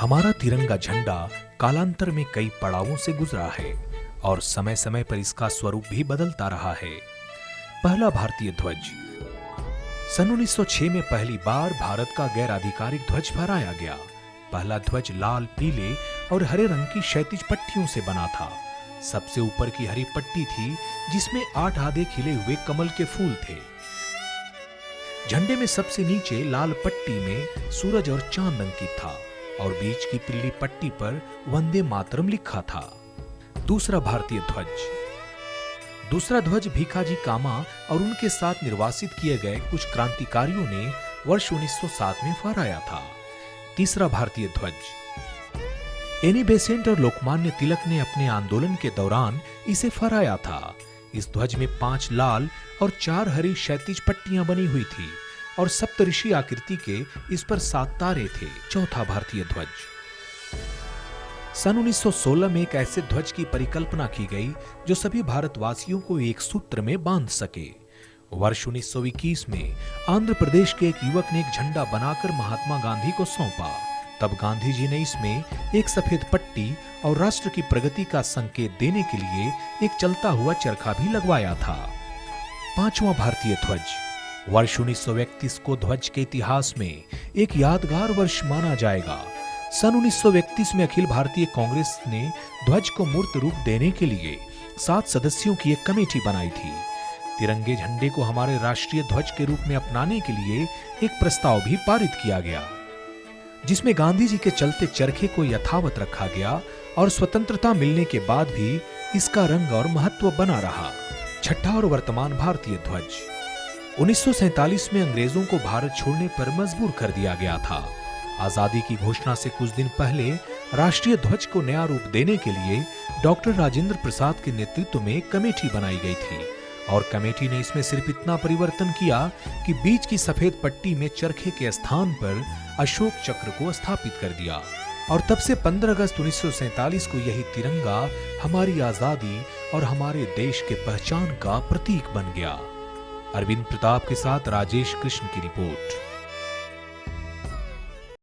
हमारा तिरंगा झंडा कालांतर में कई पड़ावों से गुजरा है और समय समय पर इसका स्वरूप भी बदलता रहा है। पहला भारतीय ध्वज सन 1906 में पहली बार भारत का गैर आधिकारिक ध्वज फहराया गया। पहला ध्वज लाल, पीले और हरे रंग की क्षैतिज पट्टियों से बना था। सबसे ऊपर की हरी पट्टी थी जिसमें 8 आधे खिले हुए कमल के फूल थे। झंडे में सबसे नीचे लाल पट्टी में सूरज और चांद अंकित था और बीच की पीली पट्टी पर वंदे मातरम लिखा था। दूसरा भारतीय ध्वज भीखाजी कामा और उनके साथ निर्वासित किए गए कुछ क्रांतिकारियों ने वर्ष 1907 में फहराया था। तीसरा भारतीय ध्वज एनी बेसेंट और लोकमान्य तिलक ने अपने आंदोलन के दौरान इसे फहराया था। इस ध्वज में 5 लाल और 4 हरी क्षैतिज पट्टियां बनी हुई थी और सप्तऋषि आकृति के इस पर 7 तारे थे। चौथा भारतीय ध्वज सन 1916 में एक ऐसे ध्वज की परिकल्पना की गई जो सभी भारतवासियों को एक सूत्र में बांध सके। वर्ष 1921 में आंध्र प्रदेश के एक युवक ने एक झंडा बनाकर महात्मा गांधी को सौंपा। तब गांधी जी ने इसमें एक सफेद पट्टी और राष्ट्र की प्रगति का संकेत देने के लिए एक चलता हुआ चरखा भी लगवाया था। पांचवां भारतीय ध्वज वर्ष 1931 को ध्वज के इतिहास में एक यादगार वर्ष माना जाएगा। सन 1931 में अखिल भारतीय कांग्रेस ने ध्वज को मूर्त रूप देने के लिए 7 सदस्यों की एक कमेटी बनाई थी। तिरंगे झंडे को हमारे राष्ट्रीय ध्वज के रूप में अपनाने के लिए एक प्रस्ताव भी पारित किया गया, जिसमें गांधी जी के चलते चरखे को यथावत रखा गया और स्वतंत्रता मिलने के बाद भी इसका रंग और महत्व बना रहा। छठा और वर्तमान भारतीय ध्वज 1947 में अंग्रेजों को भारत छोड़ने पर मजबूर कर दिया गया था। आजादी की घोषणा से कुछ दिन पहले राष्ट्रीय ध्वज को नया रूप देने के लिए डॉक्टर राजेंद्र प्रसाद के नेतृत्व में एक कमेटी बनाई गई थी और कमेटी ने इसमें सिर्फ इतना परिवर्तन किया कि बीच की सफेद पट्टी में चरखे के स्थान पर अशोक चक्र को स्थापित कर दिया और तब से 15 अगस्त 1947 को यही तिरंगा हमारी आजादी और हमारे देश के पहचान का प्रतीक बन गया। अरविंद प्रताप के साथ राजेश कृष्ण की रिपोर्ट।